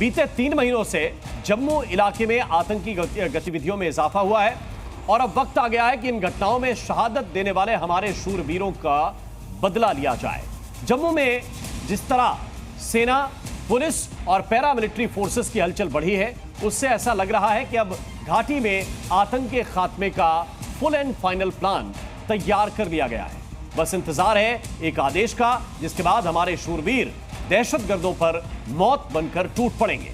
बीते 3 महीनों से जम्मू इलाके में आतंकी गतिविधियों में इजाफा हुआ है और अब वक्त आ गया है कि इन घटनाओं में शहादत देने वाले हमारे शूरवीरों का बदला लिया जाए। जम्मू में जिस तरह सेना, पुलिस और पैरामिलिट्री फोर्सेस की हलचल बढ़ी है, उससे ऐसा लग रहा है कि अब घाटी में आतंक के खात्मे का फुल एंड फाइनल प्लान तैयार कर लिया गया है। बस इंतजार है एक आदेश का, जिसके बाद हमारे शूरवीर दहशतगर्दों पर मौत बनकर टूट पड़ेंगे।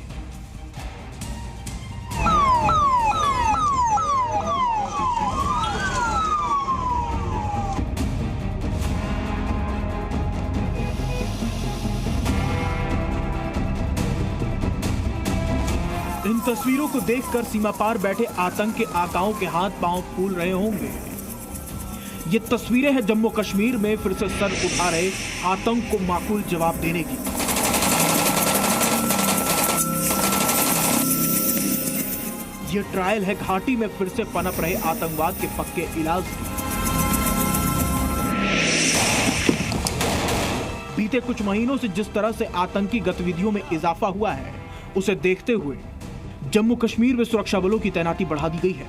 इन तस्वीरों को देखकर सीमा पार बैठे आतंक के आकाओं के हाथ पांव फूल रहे होंगे। ये तस्वीरें हैं जम्मू कश्मीर में फिर से सर उठा रहे आतंक को माकूल जवाब देने की। ये ट्रायल है घाटी में फिर से पनप रहे आतंकवाद के पक्के इलाज की। बीते कुछ महीनों से जिस तरह से आतंकी गतिविधियों में इजाफा हुआ है, उसे देखते हुए जम्मू कश्मीर में सुरक्षा बलों की तैनाती बढ़ा दी गई है।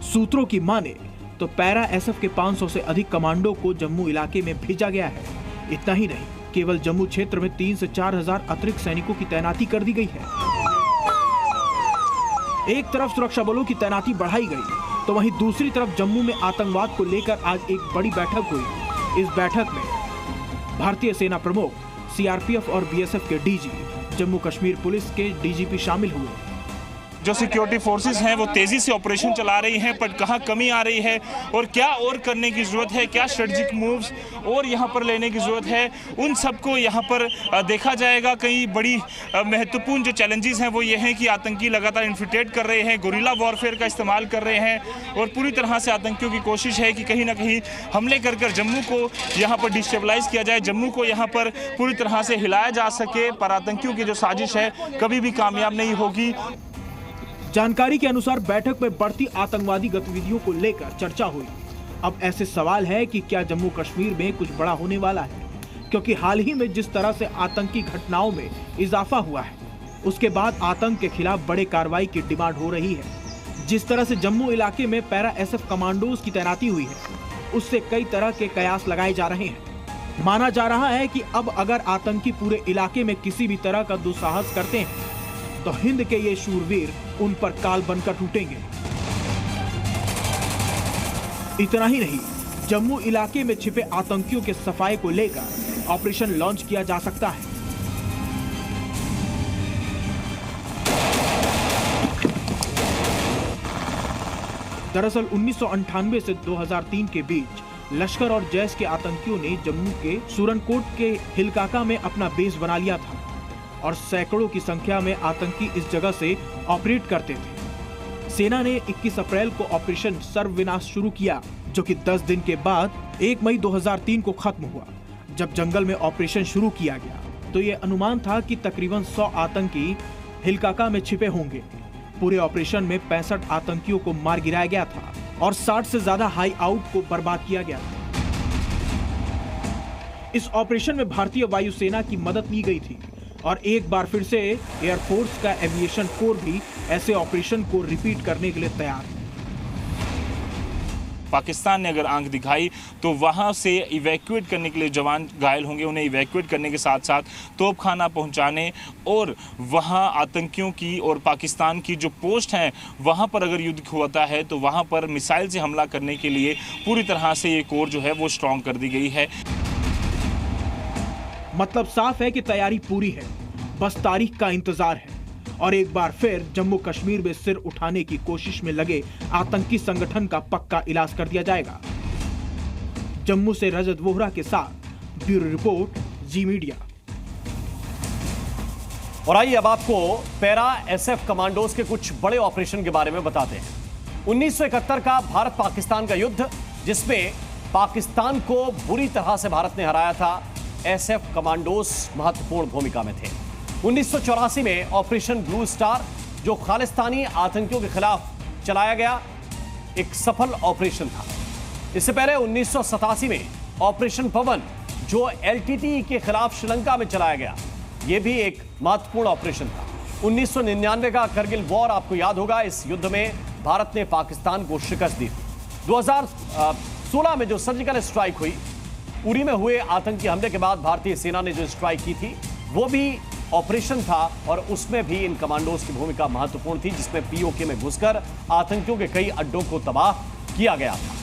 सूत्रों की माने तो पैरा एसएफ के 500 से अधिक कमांडो को जम्मू इलाके में भेजा गया है। इतना ही नहीं, केवल जम्मू क्षेत्र में 3 से 4 हजार अतिरिक्त सैनिकों की तैनाती कर दी गई है। एक तरफ सुरक्षा बलों की तैनाती बढ़ाई गई, तो वहीं दूसरी तरफ जम्मू में आतंकवाद को लेकर आज एक बड़ी बैठक हुई। इस बैठक में भारतीय सेना प्रमुख, सीआरपीएफ और बीएसएफ के डीजी, जम्मू कश्मीर पुलिस के डीजीपी शामिल हुए। जो सिक्योरिटी फोर्सेस हैं वो तेजी से ऑपरेशन चला रही हैं, पर कहाँ कमी आ रही है और क्या और करने की जरूरत है, क्या स्ट्रेटेजिक मूव्स और यहाँ पर लेने की जरूरत है, उन सबको यहाँ पर देखा जाएगा। कई बड़ी महत्वपूर्ण जो चैलेंजेस हैं वो ये हैं कि आतंकी लगातार इन्फिल्ट्रेट कर रहे हैं, गुरिल्ला वॉरफेयर का इस्तेमाल कर रहे हैं और पूरी तरह से आतंकियों की कोशिश है कि कहीं ना कहीं हमले कर कर जम्मू को यहाँ पर डिस्टेबलाइज किया जाए, जम्मू को यहाँ पर पूरी तरह से हिलाया जा सके। पर आतंकियों की जो साजिश है कभी भी कामयाब नहीं होगी। जानकारी के अनुसार बैठक में बढ़ती आतंकवादी गतिविधियों को लेकर चर्चा हुई। अब ऐसे सवाल है कि क्या जम्मू कश्मीर में कुछ बड़ा होने वाला है, क्योंकि हाल ही में जिस तरह से आतंकी घटनाओं में इजाफा हुआ है, उसके बाद आतंक के खिलाफ बड़े कार्रवाई की डिमांड हो रही है। जिस तरह से जम्मू इलाके में पैरा एसएफ कमांडोज की तैनाती हुई है, उससे कई तरह के कयास लगाए जा रहे हैं। माना जा रहा है कि अब अगर आतंकी पूरे इलाके में किसी भी तरह का दुस्साहस करते हैं, तो हिंद के ये शूरवीर उन पर काल बनकर टूटेंगे। इतना ही नहीं, जम्मू इलाके में छिपे आतंकियों के सफाई को लेकर ऑपरेशन लॉन्च किया जा सकता है। दरअसल 1998 से 2003 के बीच लश्कर और जैश के आतंकियों ने जम्मू के सूरनकोट के हिलकाका में अपना बेस बना लिया था और सैकड़ों की संख्या में आतंकी इस जगह से ऑपरेट करते थे। सेना ने 21 अप्रैल को ऑपरेशन सर्वविनाश शुरू किया, जो कि 10 दिन के बाद 1 मई 2003 को खत्म हुआ। जब जंगल में ऑपरेशन शुरू किया गया, तो ये अनुमान था कि तकरीबन 100 आतंकी हिलकाका में छिपे होंगे। पूरे ऑपरेशन में 65 आतंकियों को मार गिराया गया था और 60 से ज्यादा हाई आउट को बर्बाद किया गया था। इस ऑपरेशन में भारतीय वायुसेना की मदद ली गई थी और एक बार फिर से एयरफोर्स का एविएशन कोर भी ऐसे ऑपरेशन को रिपीट करने के लिए तैयार है। पाकिस्तान ने अगर आंख दिखाई तो वहां से इवैक्यूएट करने के लिए जवान घायल होंगे, उन्हें इवैक्यूएट करने के साथ साथ तोपखाना पहुंचाने और वहां आतंकियों की और पाकिस्तान की जो पोस्ट हैं वहां पर अगर युद्ध होता है तो वहां पर मिसाइल से हमला करने के लिए पूरी तरह से ये कोर जो है वो स्ट्रॉन्ग कर दी गई है। मतलब साफ है कि तैयारी पूरी है, बस तारीख का इंतजार है और एक बार फिर जम्मू कश्मीर में सिर उठाने की कोशिश में लगे आतंकी संगठन का पक्का इलाज कर दिया जाएगा। जम्मू से रजत वोहरा के साथ ब्यूरो रिपोर्ट, जी मीडिया। और आइए अब आपको पैरा एसएफ कमांडोज के कुछ बड़े ऑपरेशन के बारे में बताते हैं। 1971 का भारत पाकिस्तान का युद्ध, जिसमें पाकिस्तान को बुरी तरह से भारत ने हराया था, एसएफ कमांडोज महत्वपूर्ण भूमिका में थे। 1984 में ऑपरेशन ब्लू स्टार, जो खालिस्तानी आतंकियों के खिलाफ चलाया गया एक सफल ऑपरेशन था। इससे पहले 1987 में ऑपरेशन पवन, जो एलटीटी के खिलाफ श्रीलंका में चलाया गया, यह भी एक महत्वपूर्ण ऑपरेशन था। 1999 का करगिल वॉर आपको याद होगा। इस युद्ध में भारत ने पाकिस्तान को शिकस्त दी। 2016 में जो सर्जिकल स्ट्राइक हुई, उरी में हुए आतंकी हमले के बाद भारतीय सेना ने जो स्ट्राइक की थी वो भी ऑपरेशन था और उसमें भी इन कमांडोज की भूमिका महत्वपूर्ण थी, जिसमें पीओके में घुसकर आतंकियों के कई अड्डों को तबाह किया गया था।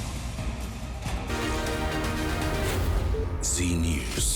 जी न्यूज़।